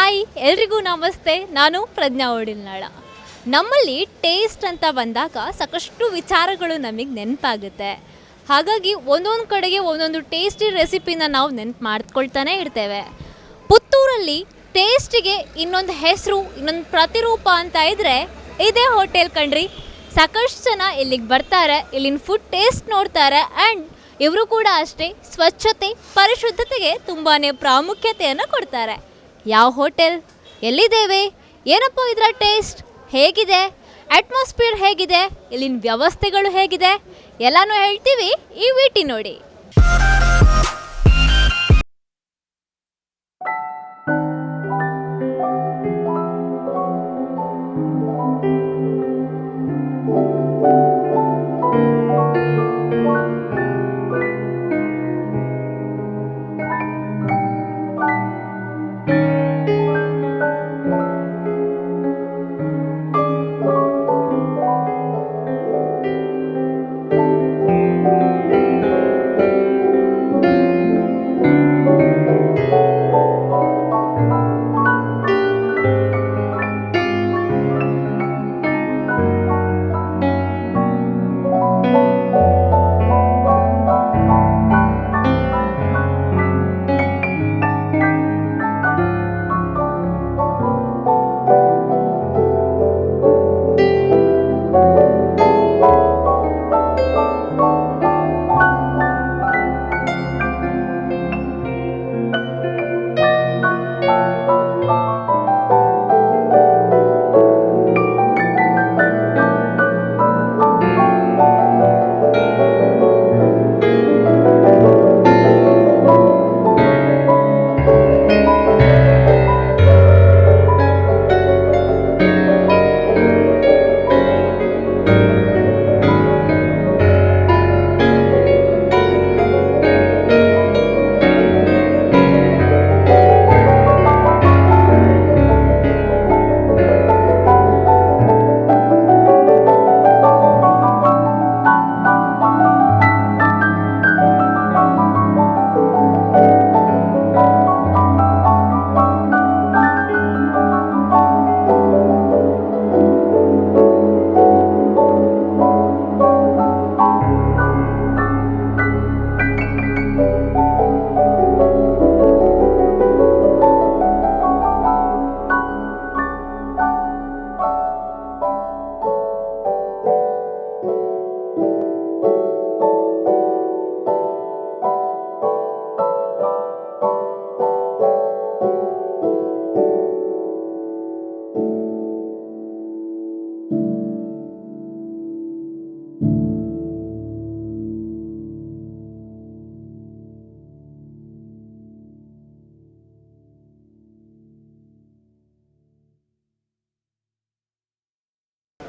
Hi ಎಲ್ರಿಗೂ ನಮಸ್ತೆ. ನಾನು ಪ್ರಜ್ಞಾ ಒಡಿಲ್ನಾಳ. ನಮ್ಮಲ್ಲಿ ಟೇಸ್ಟ್ ಅಂತ ಬಂದಾಗ ಸಾಕಷ್ಟು ವಿಚಾರಗಳು ನಮಗೆ ನೆನಪಾಗುತ್ತೆ. ಹಾಗಾಗಿ ಒಂದೊಂದು ಕಡೆಗೆ ಒಂದೊಂದು ಟೇಸ್ಟಿ ರೆಸಿಪಿನ ನಾವು ನೆನಪು ಮಾಡ್ಕೊಳ್ತಾನೆ ಇರ್ತೇವೆ. ಪುತ್ತೂರಲ್ಲಿ ಟೇಸ್ಟಿಗೆ ಇನ್ನೊಂದು ಹೆಸರು, ಇನ್ನೊಂದು ಪ್ರತಿರೂಪ ಅಂತ ಇದ್ದರೆ ಇದೇ ಹೋಟೆಲ್ ಕಣ್ರಿ. ಸಾಕಷ್ಟು ಜನ ಇಲ್ಲಿಗೆ ಬರ್ತಾರೆ, ಇಲ್ಲಿನ ಫುಡ್ ಟೇಸ್ಟ್ ನೋಡ್ತಾರೆ. ಆ್ಯಂಡ್ ಇವರು ಕೂಡ ಅಷ್ಟೇ ಸ್ವಚ್ಛತೆ, ಪರಿಶುದ್ಧತೆಗೆ ತುಂಬಾ ಪ್ರಾಮುಖ್ಯತೆಯನ್ನು ಕೊಡ್ತಾರೆ. ಯಾವ ಹೋಟೆಲ್, ಎಲ್ಲಿದ್ದೇವೆ, ಏನಪ್ಪ ಇದರ ಟೇಸ್ಟ್ ಹೇಗಿದೆ, ಅಟ್ಮಾಸ್ಫಿಯರ್ ಹೇಗಿದೆ, ಇಲ್ಲಿನ ವ್ಯವಸ್ಥೆಗಳು ಹೇಗಿದೆ ಎಲ್ಲನೂ ಹೇಳ್ತೀವಿ ಈ ವಿಟಿ ನೋಡಿ.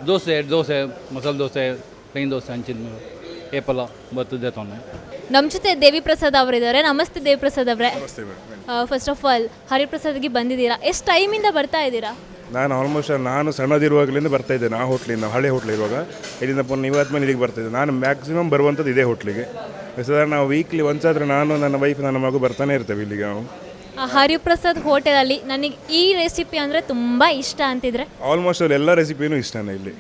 ದೋಸೆ ಮಸಾಲೆ ದೋಸೆ, ಪ್ಲೇನ್ ದೋಸೆ, ಹಂಚಿನ ಏಪಲ ಬರ್ತದೆ ತೊಂದರೆ. ನಮ್ಮ ಜೊತೆ ದೇವಿ ಪ್ರಸಾದ್ ಅವರಿದ್ದಾರೆ. ನಮಸ್ತೆ ದೇವಿ ಪ್ರಸಾದ್ ಅವರೇ. ಫಸ್ಟ್ ಆಫ್ ಆಲ್ ಹರಿಪ್ರಸಾದ್ಗೆ ಬಂದಿದ್ದೀರಾ, ಎಷ್ಟು ಟೈಮಿಂದ ಬರ್ತಾ ಇದ್ದೀರಾ? ನಾನು ಸಣ್ಣದಿರುವಾಗಲಿಂದ ಬರ್ತಾ ಇದ್ದೇನೆ. ಆ ಹೋಟ್ಲಿಂದ, ಹಳೆ ಹೋಟ್ಲ್ ಇರುವಾಗ ಇಲ್ಲಿಂದ ಪುನಃ ಇವತ್ತು ಇಲ್ಲಿಗೆ ಬರ್ತಾಯಿದ್ದೆ. ನಾನು ಮ್ಯಾಕ್ಸಿಮಮ್ ಬರುವಂಥದ್ದು ಇದೇ ಹೋಟ್ಲಿಗೆ. ಸಾಧಾರಣ ನಾವು ವೀಕ್ಲಿ ಒಂದ್ಸಾದ್ರೆ ನಾನು, ನನ್ನ ವೈಫ್, ನನ್ನ ಮಗು ಬರ್ತಾನೆ ಇರ್ತೇವೆ ಇಲ್ಲಿಗೆ. ನಾವು ಹರಿಪ್ರಸಾದ್ ಹೋಟೆಲಲ್ಲಿ ನನಗೆ ಈ ರೆಸಿಪಿ ಅಂದರೆ ತುಂಬ ಇಷ್ಟ ಅಂತಿದ್ರೆ ಆಲ್ಮೋಸ್ಟ್ ಅಲ್ಲಿ ಎಲ್ಲ ರೆಸಿಪಿನೂ ಇಷ್ಟನೇ. ಇಲ್ಲಿ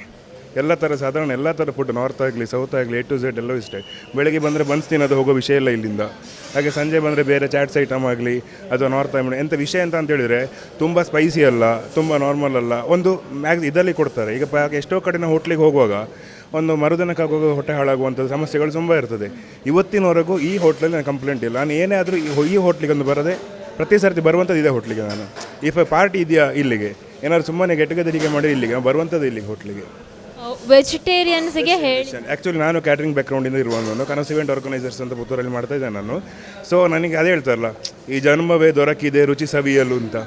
ಎಲ್ಲ ಥರ, ಸಾಧಾರಣ ಎಲ್ಲ ಥರ ಫುಡ್, ನಾರ್ತ್ ಆಗಲಿ ಸೌತ್ ಆಗಲಿ, A to Z ಎಲ್ಲವೂ ಇಷ್ಟ. ಬೆಳಗ್ಗೆ ಬಂದರೆ ಬನ್ಸ್ ತಿನ್ನೋದು ಹೋಗೋ ವಿಷಯ ಇಲ್ಲ ಇಲ್ಲಿಂದ. ಹಾಗೆ ಸಂಜೆ ಬಂದರೆ ಬೇರೆ ಚಾಟ್ಸ್ ಐಟಮ್ ಆಗಲಿ ಅಥವಾ ನಾರ್ತ್ ಐಟಮ್, ಎಂಥ ವಿಷಯ ಅಂತ ಹೇಳಿದರೆ ತುಂಬ ಸ್ಪೈಸಿ ಅಲ್ಲ, ತುಂಬ ನಾರ್ಮಲ್ ಅಲ್ಲ, ಒಂದು ಇದರಲ್ಲಿ ಕೊಡ್ತಾರೆ. ಈಗ ಎಷ್ಟೋ ಕಡೆ ಹೋಟ್ಲಿಗೆ ಹೋಗುವಾಗ ಒಂದು ಮರುದಿನಕ್ಕಾಗುವಾಗ ಹೊಟ್ಟೆ ಹಾಳಾಗುವಂಥದ್ದು ಸಮಸ್ಯೆಗಳು ತುಂಬ ಇರ್ತದೆ. ಇವತ್ತಿನವರೆಗೂ ಈ ಹೋಟ್ಲಲ್ಲಿ ನಾನು ಕಂಪ್ಲೇಂಟ್ ಇಲ್ಲ. ನಾನು ಏನೇ ಆದರೂ ಈ ಹೋಟ್ಲಿಗೆ ಒಂದು ಬರದೆ ಪ್ರತಿ ಸರ್ತಿ ಬರುವಂಥದ್ದು ಇದೆ ಹೋಟ್ಲಿಗೆ. ನಾನು ಇಫ್ ಪಾರ್ಟಿ ಇದೆಯಾ ಇಲ್ಲಿಗೆ, ಏನಾದ್ರು ಸುಮ್ಮನೆ ಗೆಟುಗೆದರಿಗೆ ಮಾಡಿ ಇಲ್ಲಿಗೆ ಬರುವಂಥದ್ದು ಇಲ್ಲಿಗೆ ಹೋಟ್ಲಿಗೆ. ವೆಜಿಟೇರಿಯನ್ಸ್ಗೆ ಹೇಳಿ. ಆ್ಯಕ್ಚುಲಿ ನಾನು ಕ್ಯಾಟ್ರಿಂಗ್ ಬ್ಯಾಕ್ಗ್ರೌಂಡಿಂದ ಇರುವಂಥದ್ದು, ಕನಸು ಇವೆಂಟ್ ಆರ್ಗನೈಸರ್ಸ್ ಅಂತ ಪುತ್ತೂರಲ್ಲಿ ಮಾಡ್ತಾ ಇದ್ದೆ ನಾನು. ಸೊ ನನಗೆ ಅದೇ ಹೇಳ್ತಾರಲ್ಲ, ಈ ಜನ್ಮವೇ ದೊರಕಿದೆ ರುಚಿ ಸವಿಯಲು ಅಂತ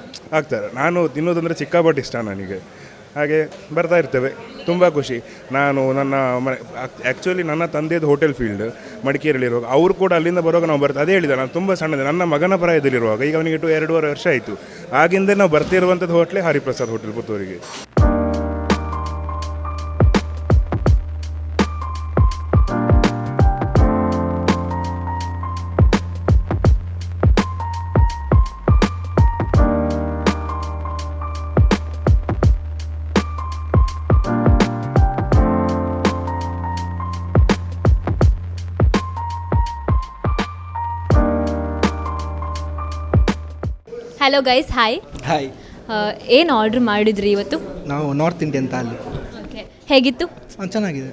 ಆಗ್ತಾರೆ. ನಾನು ತಿನ್ನೋದಂದರೆ ಸಿಕ್ಕಾಪಟ್ಟು ಇಷ್ಟ ನನಗೆ. ಹಾಗೆ ಬರ್ತಾ ಇರ್ತೇವೆ, ತುಂಬ ಖುಷಿ. ನಾನು ಆ್ಯಕ್ಚುಲಿ ನನ್ನ ತಂದೆದು ಹೋಟೆಲ್ ಫೀಲ್ಡ್ ಮಡಿಕೇರಿಯಲ್ಲಿರುವಾಗ, ಅವರು ಕೂಡ ಅಲ್ಲಿಂದ ಬರುವಾಗ ನಾವು ಅದೇ ಹೇಳಿದೆ, ನಾನು ತುಂಬ ಸಣ್ಣದೆ, ನನ್ನ ಮಗನ ಪ್ರಾಯದಲ್ಲಿರುವಾಗ, ಈಗ ಅವನಿಗೆ 2.5 ವರ್ಷ ಆಯಿತು. ಆಗಿಂದ ನಾವು ಬರ್ತಿರುವಂಥದ್ದು ಹೋಟ್ಲೇ ಹರಿಪ್ರಸಾದ್ ಹೋಟೆಲ್ ಪುತ್ತೂರಿಗೆ. Hello guys, hi. ಹಾಯ್, ಏನು ಆರ್ಡ್ರ್ ಮಾಡಿದ್ರಿ ಇವತ್ತು? ನಾವು ನಾರ್ತ್ ಇಂಡಿಯನ್ ಥಾಲಿ. ಓಕೆ, ಹೇಗಿತ್ತು? ಚೆನ್ನಾಗಿದೆ.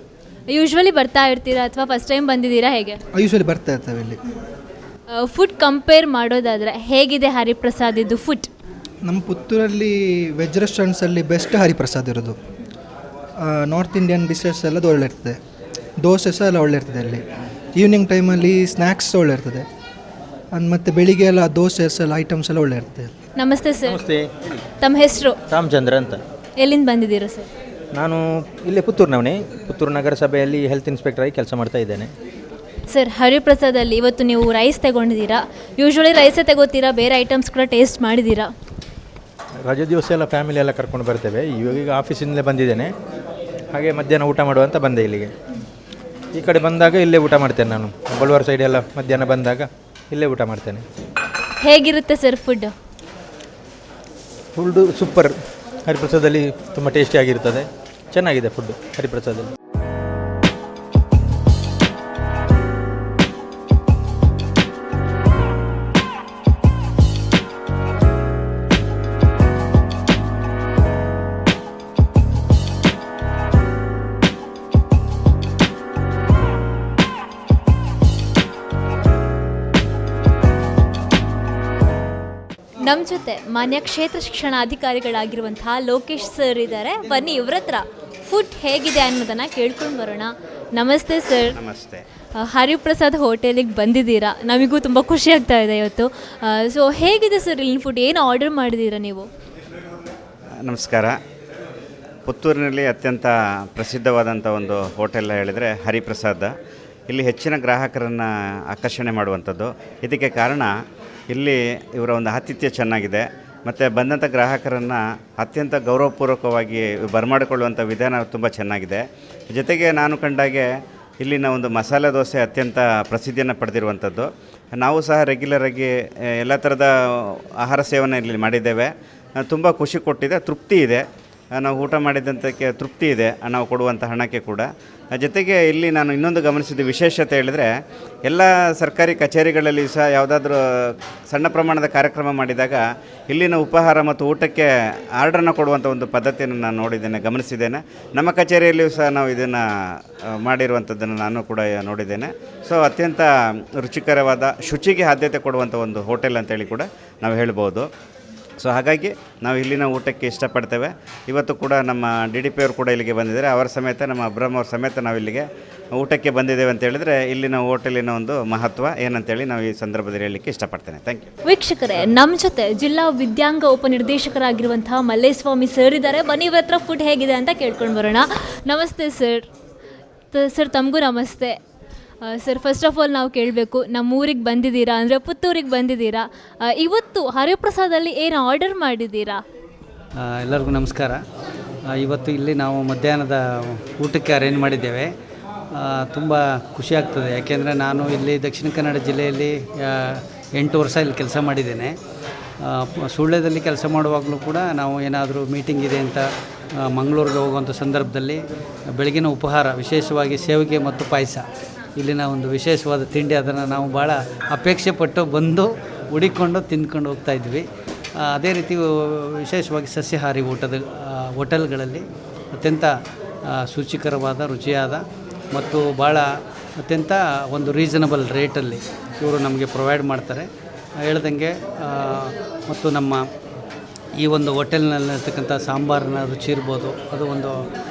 ಯೂಶ್ವಲಿ ಬರ್ತಾ ಇರ್ತೀರಾ ಅಥವಾ ಫಸ್ಟ್ ಟೈಮ್ ಬಂದಿದ್ದೀರಾ, ಹೇಗೆ? ಯೂಶ್ವಲಿ ಬರ್ತಾ ಇರ್ತೇವೆ ಇಲ್ಲಿ. ಫುಡ್ ಕಂಪೇರ್ ಮಾಡೋದಾದರೆ ಹೇಗಿದೆ ಹರಿಪ್ರಸಾದ್ ಇದು ಫುಡ್? ನಮ್ಮ ಪುತ್ತೂರಲ್ಲಿ ವೆಜ್ ರೆಸ್ಟೋರೆಂಟ್ಸಲ್ಲಿ ಬೆಸ್ಟ್ ಹರಿಪ್ರಸಾದ್ ಇರೋದು. ನಾರ್ತ್ ಇಂಡಿಯನ್ ಡಿಶಸ್ ಎಲ್ಲ ಒಳ್ಳೆ ಇರ್ತದೆ, ದೋಸೆ ಸಹ ಎಲ್ಲ ಒಳ್ಳೆ ಇರ್ತದೆ ಅಲ್ಲಿ. ಈವ್ನಿಂಗ್ ಟೈಮಲ್ಲಿ ಸ್ನ್ಯಾಕ್ಸ್ ಒಳ್ಳೆ ಇರ್ತದೆ, ಮತ್ತು ಬೆಳಿಗ್ಗೆ ಎಲ್ಲ ದೋಸೆ ಎಲ್ಲ ಐಟಮ್ಸ್ ಎಲ್ಲ ಒಳ್ಳೆ ಇರ್ತದೆ. ನಮಸ್ತೆ ಸರ್. ನಮಸ್ತೆ, ತಮ್ಮ ಹೆಸರು? ರಾಮಚಂದ್ರ ಅಂತ. ಎಲ್ಲಿಂದ ಬಂದಿದ್ದೀರಾ ಸರ್? ನಾನು ಇಲ್ಲೇ ಪುತ್ತೂರಿನವನೇ. ಪುತ್ತೂರು ನಗರಸಭೆಯಲ್ಲಿ ಹೆಲ್ತ್ ಇನ್ಸ್ಪೆಕ್ಟರ್ ಆಗಿ ಕೆಲಸ ಮಾಡ್ತಾ ಇದ್ದೇನೆ. ಸರ್, ಹರಿಪ್ರಸಾದಲ್ಲಿ ಇವತ್ತು ನೀವು ರೈಸ್ ತಗೊಂಡಿದ್ದೀರಾ. ಯೂಶ್ವಲಿ ರೈಸೇ ತಗೋತೀರಾ, ಬೇರೆ ಐಟಮ್ಸ್ ಕೂಡ ಟೇಸ್ಟ್ ಮಾಡಿದ್ದೀರಾ? ರಜೆ ದಿವಸ ಎಲ್ಲ ಫ್ಯಾಮಿಲಿ ಎಲ್ಲ ಕರ್ಕೊಂಡು ಬರ್ತೇವೆ. ಇವಾಗ ಆಫೀಸಿಂದಲೇ ಬಂದಿದ್ದೇನೆ, ಹಾಗೆ ಮಧ್ಯಾಹ್ನ ಊಟ ಮಾಡುವಂತ ಬಂದೆ ಇಲ್ಲಿಗೆ. ಈ ಕಡೆ ಬಂದಾಗ ಇಲ್ಲೇ ಊಟ ಮಾಡ್ತೇನೆ ನಾನು. ಬಳ್ವಾರ ಸೈಡ್ ಎಲ್ಲ ಮಧ್ಯಾಹ್ನ ಬಂದಾಗ ಇಲ್ಲೇ ಊಟ ಮಾಡ್ತೇನೆ. ಹೇಗಿರುತ್ತೆ ಸರ್ ಫುಡ್? Food super. ಹರಿಪ್ರಸಾದಲ್ಲಿ ತುಂಬ ಟೇಸ್ಟಿಯಾಗಿರ್ತದೆ, ಚೆನ್ನಾಗಿದೆ ಫುಡ್ಡು ಹರಿಪ್ರಸಾದಲ್ಲಿ. ನಮ್ಮ ಜೊತೆ ಮಾನ್ಯ ಕ್ಷೇತ್ರ ಶಿಕ್ಷಣಾಧಿಕಾರಿಗಳಾಗಿರುವಂತಹ ಲೋಕೇಶ್ ಸರ್ ಇದ್ದಾರೆ. ಬನ್ನಿ ಇವ್ರ ಹತ್ರ ಫುಡ್ ಹೇಗಿದೆ ಅನ್ನೋದನ್ನು ಕೇಳ್ಕೊಂಡು ಬರೋಣ. ನಮಸ್ತೆ ಸರ್. ನಮಸ್ತೆ. ಹರಿಪ್ರಸಾದ್ ಹೋಟೆಲಿಗೆ ಬಂದಿದ್ದೀರಾ, ನಮಗೂ ತುಂಬ ಖುಷಿ ಆಗ್ತಾ ಇದೆ ಇವತ್ತು. ಸೊ ಹೇಗಿದೆ ಸರ್ ಇಲ್ಲಿನ ಫುಡ್? ಏನು ಆರ್ಡರ್ ಮಾಡಿದ್ದೀರಾ ನೀವು? ನಮಸ್ಕಾರ. ಪುತ್ತೂರಿನಲ್ಲಿ ಅತ್ಯಂತ ಪ್ರಸಿದ್ಧವಾದಂಥ ಒಂದು ಹೋಟೆಲ್ ಹೇಳಿದರೆ ಹರಿಪ್ರಸಾದ. ಇಲ್ಲಿ ಹೆಚ್ಚಿನ ಗ್ರಾಹಕರನ್ನು ಆಕರ್ಷಣೆ ಮಾಡುವಂಥದ್ದು. ಇದಕ್ಕೆ ಕಾರಣ ಇಲ್ಲಿ ಇವರ ಒಂದು ಆತಿಥ್ಯ ಚೆನ್ನಾಗಿದೆ, ಮತ್ತು ಬಂದಂಥ ಗ್ರಾಹಕರನ್ನು ಅತ್ಯಂತ ಗೌರವಪೂರ್ವಕವಾಗಿ ಬರಮಾಡಿಕೊಳ್ಳುವಂಥ ವಿಧಾನ ತುಂಬ ಚೆನ್ನಾಗಿದೆ. ಜೊತೆಗೆ ನಾನು ಕಂಡಾಗೆ ಇಲ್ಲಿನ ಒಂದು ಮಸಾಲೆ ದೋಸೆ ಅತ್ಯಂತ ಪ್ರಸಿದ್ಧಿಯನ್ನು ಪಡೆದಿರುವಂಥದ್ದು. ನಾವು ಸಹ ರೆಗ್ಯುಲರಾಗಿ ಎಲ್ಲ ಥರದ ಆಹಾರ ಸೇವನೆ ಇಲ್ಲಿ ಮಾಡಿದ್ದೇವೆ. ತುಂಬ ಖುಷಿ ಕೊಟ್ಟಿದೆ, ತೃಪ್ತಿ ಇದೆ. ನಾವು ಊಟ ಮಾಡಿದಂಥಕ್ಕೆ ತೃಪ್ತಿ ಇದೆ ನಾವು ಕೊಡುವಂಥ ಹಣಕ್ಕೆ ಕೂಡ. ಜೊತೆಗೆ ಇಲ್ಲಿ ನಾನು ಇನ್ನೊಂದು ಗಮನಿಸಿದ ವಿಶೇಷತೆ ಹೇಳಿದರೆ, ಎಲ್ಲ ಸರ್ಕಾರಿ ಕಚೇರಿಗಳಲ್ಲಿ ಸಹ ಯಾವುದಾದ್ರೂ ಸಣ್ಣ ಪ್ರಮಾಣದ ಕಾರ್ಯಕ್ರಮ ಮಾಡಿದಾಗ ಇಲ್ಲಿನ ಉಪಹಾರ ಮತ್ತು ಊಟಕ್ಕೆ ಆರ್ಡ್ರನ್ನು ಕೊಡುವಂಥ ಒಂದು ಪದ್ಧತಿಯನ್ನು ನಾನು ನೋಡಿದ್ದೇನೆ, ಗಮನಿಸಿದ್ದೇನೆ. ನಮ್ಮ ಕಚೇರಿಯಲ್ಲಿಯೂ ಸಹ ನಾವು ಇದನ್ನು ಮಾಡಿರುವಂಥದ್ದನ್ನು ನಾನು ಕೂಡ ನೋಡಿದ್ದೇನೆ. ಸೊ ಅತ್ಯಂತ ರುಚಿಕರವಾದ, ಶುಚಿಗೆ ಆದ್ಯತೆ ಕೊಡುವಂಥ ಒಂದು ಹೋಟೆಲ್ ಅಂತೇಳಿ ಕೂಡ ನಾವು ಹೇಳ್ಬೋದು. ಸೊ ಹಾಗಾಗಿ ನಾವು ಇಲ್ಲಿನ ಊಟಕ್ಕೆ ಇಷ್ಟಪಡ್ತೇವೆ. ಇವತ್ತು ಕೂಡ ನಮ್ಮ DDP ಅವರು ಕೂಡ ಇಲ್ಲಿಗೆ ಬಂದಿದ್ದಾರೆ. ಅವರ ಸಮೇತ, ನಮ್ಮ ಅಬ್ರಾಮ್ ಅವ್ರ ಸಮೇತ ನಾವು ಇಲ್ಲಿಗೆ ಊಟಕ್ಕೆ ಬಂದಿದ್ದೇವೆ ಅಂತ ಹೇಳಿದರೆ ಇಲ್ಲಿನ ಹೋಟೆಲಿನ ಒಂದು ಮಹತ್ವ ಏನಂತೇಳಿ ನಾವು ಈ ಸಂದರ್ಭದಲ್ಲಿ ಹೇಳಲಿಕ್ಕೆ ಇಷ್ಟಪಡ್ತೇನೆ. Thank you. ವೀಕ್ಷಕರೇ, ನಮ್ಮ ಜೊತೆ ಜಿಲ್ಲಾ ವಿದ್ಯಾಂಗ ಉಪನಿರ್ದೇಶಕರಾಗಿರುವಂತಹ ಮಲ್ಲೇಸ್ವಾಮಿ ಸರ್ ಇದ್ದಾರೆ. ಬನ್ನಿ ಇವ್ರ ಹತ್ರ ಫುಡ್ ಹೇಗಿದೆ ಅಂತ ಕೇಳ್ಕೊಂಡು ಬರೋಣ. ನಮಸ್ತೆ ಸರ್. ಸರ್ ತಮಗೂ ನಮಸ್ತೆ. ಸರ್, ಫಸ್ಟ್ ಆಫ್ ಆಲ್ ನಾವು ಕೇಳಬೇಕು, ನಮ್ಮ ಊರಿಗೆ ಬಂದಿದ್ದೀರಾ ಅಂದರೆ ಪುತ್ತೂರಿಗೆ ಬಂದಿದ್ದೀರಾ. ಇವತ್ತು ಹರಿಪ್ರಸಾದಲ್ಲಿ ಏನು ಆರ್ಡರ್ ಮಾಡಿದ್ದೀರಾ? ಎಲ್ಲರಿಗೂ ನಮಸ್ಕಾರ. ಇವತ್ತು ಇಲ್ಲಿ ನಾವು ಮಧ್ಯಾಹ್ನದ ಊಟಕ್ಕೆ ಅರೇಂಜ್ ಮಾಡಿದ್ದೇವೆ. ತುಂಬ ಖುಷಿಯಾಗ್ತದೆ, ಯಾಕೆಂದರೆ ನಾನು ಇಲ್ಲಿ ದಕ್ಷಿಣ ಕನ್ನಡ ಜಿಲ್ಲೆಯಲ್ಲಿ 8 ವರ್ಷ ಇಲ್ಲಿ ಕೆಲಸ ಮಾಡಿದ್ದೇನೆ. ಸುಳ್ಯದಲ್ಲಿ ಕೆಲಸ ಮಾಡುವಾಗಲೂ ಕೂಡ ನಾವು ಏನಾದರೂ ಮೀಟಿಂಗ್ ಇದೆ ಅಂತ ಮಂಗಳೂರಿಗೆ ಹೋಗುವಂಥ ಸಂದರ್ಭದಲ್ಲಿ ಬೆಳಗಿನ ಉಪಹಾರ ವಿಶೇಷವಾಗಿ ಸೇವಿಗೆ ಮತ್ತು ಪಾಯಸ ಇಲ್ಲಿನ ಒಂದು ವಿಶೇಷವಾದ ತಿಂಡಿ. ಅದನ್ನು ನಾವು ಭಾಳ ಅಪೇಕ್ಷೆ ಪಟ್ಟು ಬಂದು ಹುಡಿಕೊಂಡು ತಿಂದ್ಕೊಂಡು ಹೋಗ್ತಾಯಿದ್ವಿ. ಅದೇ ರೀತಿ ವಿಶೇಷವಾಗಿ ಸಸ್ಯಾಹಾರಿ ಹೋಟೆಲ್ಗಳಲ್ಲಿ ಅತ್ಯಂತ ಶುಚಿಕರವಾದ, ರುಚಿಯಾದ ಮತ್ತು ಭಾಳ ಅತ್ಯಂತ ಒಂದು ರೀಸನಬಲ್ ರೇಟಲ್ಲಿ ಇವರು ನಮಗೆ ಪ್ರೊವೈಡ್ ಮಾಡ್ತಾರೆ. ಹೇಳ್ದಂಗೆ ಮತ್ತು ನಮ್ಮ ಈ ಒಂದು ಹೋಟೆಲ್ನಲ್ಲಿರ್ತಕ್ಕಂಥ ಸಾಂಬಾರಿನ ರುಚಿ ಇರ್ಬೋದು, ಅದು ಒಂದು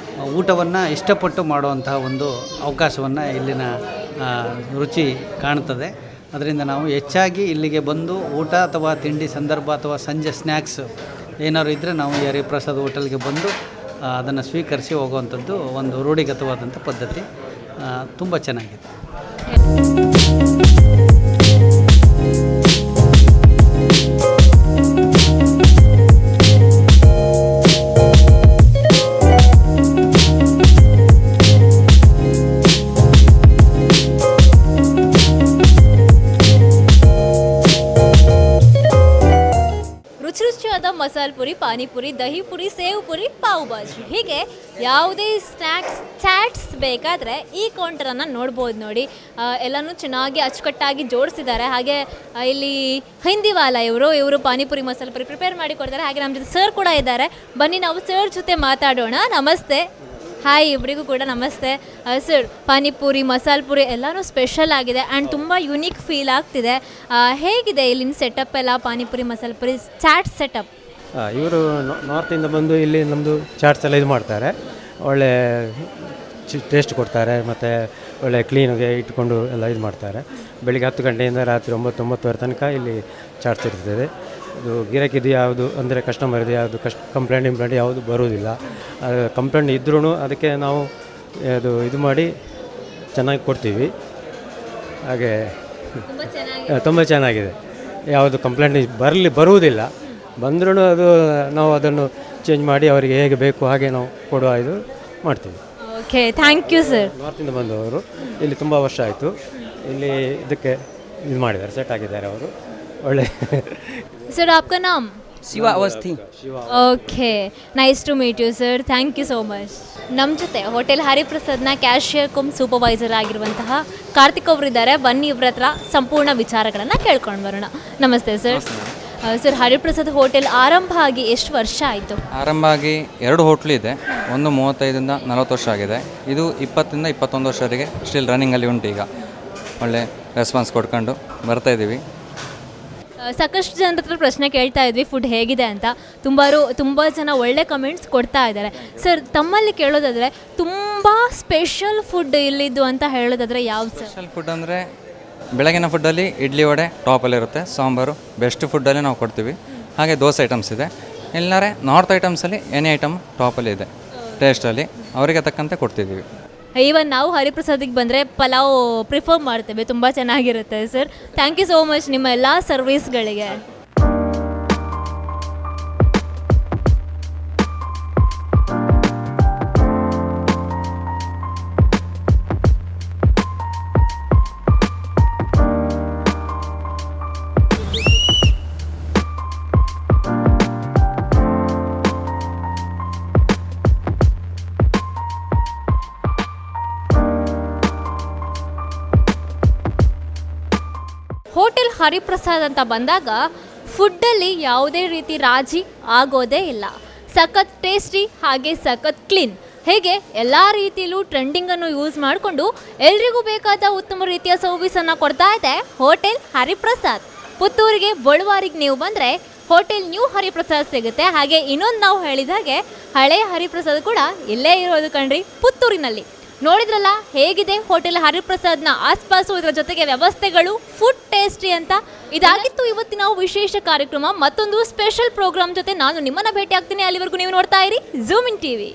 ಊಟವನ್ನು ಇಷ್ಟಪಟ್ಟು ಮಾಡುವಂತಹ ಒಂದು ಅವಕಾಶವನ್ನು ಇಲ್ಲಿನ ರುಚಿ ಕಾಣ್ತದೆ. ಅದರಿಂದ ನಾವು ಹೆಚ್ಚಾಗಿ ಇಲ್ಲಿಗೆ ಬಂದು ಊಟ ಅಥವಾ ತಿಂಡಿ ಸಂದರ್ಭ ಅಥವಾ ಸಂಜೆ ಸ್ನ್ಯಾಕ್ಸ್ ಏನಾದ್ರು ಇದ್ದರೆ ನಾವು ಈ ಹರಿಪ್ರಸಾದ್ ಹೋಟೆಲ್ಗೆ ಬಂದು ಅದನ್ನು ಸ್ವೀಕರಿಸಿ ಹೋಗುವಂಥದ್ದು ಒಂದು ರೂಢಿಗತವಾದಂಥ ಪದ್ಧತಿ. ತುಂಬ ಚೆನ್ನಾಗಿದೆ. ಮಸಾಲೆ ಮಸಾಲೆ ಪುರಿ, ಪಾನಿಪುರಿ, ದಹಿ ಪುರಿ, ಸೇವ್ ಪುರಿ, ಪಾವ್ ಭಾಜಿ, ಹೀಗೆ ಯಾವುದೇ ಸ್ನ್ಯಾಕ್ಸ್ ಚಾಟ್ಸ್ ಬೇಕಾದರೆ ಈ ಕೌಂಟರನ್ನು ನೋಡ್ಬೋದು ನೋಡಿ. ಎಲ್ಲನೂ ಚೆನ್ನಾಗಿ ಅಚ್ಚುಕಟ್ಟಾಗಿ ಜೋಡಿಸಿದ್ದಾರೆ. ಹಾಗೆ ಇಲ್ಲಿ ಹಿಂದಿವಾಲ ಇವರು ಪಾನಿಪುರಿ ಮಸಾಲೆ ಪುರಿ ಪ್ರಿಪೇರ್ ಮಾಡಿ ಕೊಡ್ತಾರೆ. ಹಾಗೆ ನಮ್ಮ ಜೊತೆ ಸರ್ ಕೂಡ ಇದ್ದಾರೆ. ಬನ್ನಿ ನಾವು ಸರ್ ಜೊತೆ ಮಾತಾಡೋಣ. ನಮಸ್ತೆ. ಹಾಯ್, ಇಬ್ಬರಿಗೂ ಕೂಡ ನಮಸ್ತೆ. ಸರ್, ಪಾನಿಪುರಿ, ಮಸಾಲೆ ಪುರಿ ಎಲ್ಲನೂ ಸ್ಪೆಷಲ್ ಆಗಿದೆ ಆ್ಯಂಡ್ ತುಂಬ ಯುನೀಕ್ ಫೀಲ್ ಆಗ್ತಿದೆ. ಹೇಗಿದೆ ಇಲ್ಲಿನ ಸೆಟಪ್ ಎಲ್ಲ, ಪಾನಿಪುರಿ ಮಸಾಲೆ ಪುರಿ ಚಾಟ್ ಸೆಟಪ್? ಇವರು ನಾರ್ತಿಂದ ಬಂದು ಇಲ್ಲಿ ನಮ್ಮದು ಚಾಟ್ಸ್ ಎಲ್ಲ ಇದು ಮಾಡ್ತಾರೆ. ಒಳ್ಳೆ ಟೇಸ್ಟ್ ಕೊಡ್ತಾರೆ ಮತ್ತು ಒಳ್ಳೆ ಕ್ಲೀನಾಗೆ ಇಟ್ಕೊಂಡು ಎಲ್ಲ ಇದು ಮಾಡ್ತಾರೆ. ಬೆಳಿಗ್ಗೆ 10 ಗಂಟೆಯಿಂದ ರಾತ್ರಿ 9-9:30 ತನಕ ಇಲ್ಲಿ ಚಾಟ್ಸ್ ಇರ್ತದೆ. ಇದು ಗಿರಾಕಿದು ಯಾವುದು ಅಂದರೆ ಕಸ್ಟಮರ್ದು ಯಾವುದು ಕಂಪ್ಲೇಂಟ್ ಯಾವುದು ಬರುವುದಿಲ್ಲ. ಕಂಪ್ಲೇಂಟ್ ಇದ್ರೂ ಅದಕ್ಕೆ ನಾವು ಇದು ಮಾಡಿ ಚೆನ್ನಾಗಿ ಕೊಡ್ತೀವಿ. ಹಾಗೆ ತುಂಬ ಚೆನ್ನಾಗಿದೆ. ಯಾವುದು ಕಂಪ್ಲೇಂಟ್ ಬರುವುದಿಲ್ಲ. ಬಂದ್ರೂ ಅದು ನಾವು ಅದನ್ನು ಚೇಂಜ್ ಮಾಡಿ ಅವರಿಗೆ ಹೇಗೆ ಬೇಕು ಹಾಗೆ ನಾವು ಕೊಡುವ ಇದು ಮಾಡ್ತೀವಿ. Okay, thank you sir. ನಾರ್ತಿಂದ ಬಂದವರು ಇಲ್ಲಿ ತುಂಬ ವರ್ಷ ಆಯಿತು. ಇಲ್ಲಿ ಇದಕ್ಕೆ ಇದು ಮಾಡಿದ್ದಾರೆ, ಸೆಟ್ ಆಗಿದ್ದಾರೆ ಅವರು. ಒಳ್ಳೆ सर, आपका नाम? Shiva Awasthi. Okay, nice to meet you sir. Thank you so much. ನಮ್ಮ ಜೊತೆ ಹೋಟೆಲ್ ಹರಿಪ್ರಸಾದ್ನ ಕ್ಯಾಶಿಯರ್ ಕಮ್ ಸೂಪರ್ವೈಸರ್ ಆಗಿರುವಂತಹ ಕಾರ್ತಿಕ್ ಅವರಿದ್ದಾರೆ. ಬನ್ನಿ ಇವ್ರ ಹತ್ರ ಸಂಪೂರ್ಣ ವಿಚಾರಗಳನ್ನು ಕೇಳ್ಕೊಂಡು ಬರೋಣ. ನಮಸ್ತೆ ಸರ್. ಸರ್, ಹರಿಪ್ರಸಾದ್ ಹೋಟೆಲ್ ಆರಂಭ ಆಗಿ ಎಷ್ಟು ವರ್ಷ ಆಯಿತು? ಆರಂಭ ಆಗಿ 2 ಹೋಟ್ಲು ಇದೆ. ಒಂದು 35ರಿಂದ 40 ವರ್ಷ ಆಗಿದೆ. ಇದು 20ರಿಂದ 21 ವರ್ಷವರೆಗೆ ಸ್ಟಿಲ್ ರನ್ನಿಂಗಲ್ಲಿ ಉಂಟು. ಈಗ ಒಳ್ಳೆ ರೆಸ್ಪಾನ್ಸ್ ಕೊಡ್ಕೊಂಡು ಬರ್ತಾಯಿದ್ದೀವಿ. ಸಾಕಷ್ಟು ಜನರ ಹತ್ರ ಪ್ರಶ್ನೆ ಕೇಳ್ತಾ ಇದ್ವಿ ಫುಡ್ ಹೇಗಿದೆ ಅಂತ. ತುಂಬ ಜನ ಒಳ್ಳೆ ಕಮೆಂಟ್ಸ್ ಕೊಡ್ತಾ ಇದ್ದಾರೆ. ಸರ್, ತಮ್ಮಲ್ಲಿ ಕೇಳೋದಾದರೆ ತುಂಬ ಸ್ಪೆಷಲ್ ಫುಡ್ ಇಲ್ಲಿದ್ದು ಅಂತ ಹೇಳೋದಾದರೆ ಯಾವ್ದು ಸರ್? ಸ್ಪೆಷಲ್ ಫುಡ್ ಅಂದರೆ ಬೆಳಗಿನ ಫುಡ್ಡಲ್ಲಿ ಇಡ್ಲಿ ವಡೆ ಟಾಪಲ್ಲಿರುತ್ತೆ. ಸಾಂಬಾರು ಬೆಸ್ಟ್ ಫುಡ್ಡಲ್ಲಿ ನಾವು ಕೊಡ್ತೀವಿ. ಹಾಗೆ ದೋಸೆ ಐಟಮ್ಸ್ ಇದೆ. ಇಲ್ಲಾರೆ ನಾರ್ತ್ ಐಟಮ್ಸಲ್ಲಿ ಎನಿ ಐಟಮ್ ಟಾಪಲ್ಲಿ ಇದೆ. ಟೇಸ್ಟಲ್ಲಿ ಅವರಿಗೆ ತಕ್ಕಂತೆ ಕೊಡ್ತಿದ್ದೀವಿ. ಈವನ್ ನಾವು ಹರಿಪ್ರಸಾದಿಗೆ ಬಂದರೆ ಪಲಾವ್ ಪ್ರಿಫರ್ ಮಾಡ್ತೇವೆ. ತುಂಬ ಚೆನ್ನಾಗಿರುತ್ತೆ sir. Thank you so much ನಿಮ್ಮ ಎಲ್ಲ ಸರ್ವಿಸ್ಗಳಿಗೆ. ಹೋಟೆಲ್ ಹರಿಪ್ರಸಾದ್ ಅಂತ ಬಂದಾಗ ಫುಡ್ಡಲ್ಲಿ ಯಾವುದೇ ರೀತಿ ರಾಜಿ ಆಗೋದೇ ಇಲ್ಲ. ಸಖತ್ ಟೇಸ್ಟಿ, ಹಾಗೆ ಸಖತ್ ಕ್ಲೀನ್, ಹೇಗೆ ಎಲ್ಲ ರೀತಿಯಲ್ಲೂ ಟ್ರೆಂಡಿಂಗನ್ನು ಯೂಸ್ ಮಾಡಿಕೊಂಡು ಎಲ್ರಿಗೂ ಬೇಕಾದ ಉತ್ತಮ ರೀತಿಯ ಸರ್ವಿಸನ್ನು ಕೊಡ್ತಾ ಇದೆ ಹೋಟೆಲ್ ಹರಿಪ್ರಸಾದ್. ಪುತ್ತೂರಿಗೆ ಬಳುವಾರಿಗೆ ನೀವು ಬಂದರೆ ಹೋಟೆಲ್ ನ್ಯೂ ಹರಿಪ್ರಸಾದ್ ಸಿಗುತ್ತೆ. ಹಾಗೆ ಇನ್ನೊಂದು ನಾವು ಹೇಳಿದ ಹಾಗೆ ಹಳೆಯ ಹರಿಪ್ರಸಾದ್ ಕೂಡ ಇಲ್ಲೇ ಇರೋದು ಕಣ್ರಿ, ಪುತ್ತೂರಿನಲ್ಲಿ. ನೋಡಿದ್ರಲ್ಲ ಹೇಗಿದೆ ಹೋಟೆಲ್ ಹರಿಪ್ರಸಾದ್ನ ಆಸ್ಪಾಸು, ಇದರ ಜೊತೆಗೆ ವ್ಯವಸ್ಥೆಗಳು, ಫುಡ್ ಟೇಸ್ಟಿ ಅಂತ. ಇದಾಗಿತ್ತು ಇವತ್ತಿನ ವಿಶೇಷ ಕಾರ್ಯಕ್ರಮ. ಮತ್ತೊಂದು ಸ್ಪೆಷಲ್ ಪ್ರೋಗ್ರಾಮ್ ಜೊತೆ ನಾನು ನಿಮ್ಮನ್ನ ಭೇಟಿ ಆಗ್ತೀನಿ. ಅಲ್ಲಿವರೆಗೂ ನೀವು ನೋಡ್ತಾ ಇರಿ ಝೂಮ್ ಇನ್ ಟಿವಿ.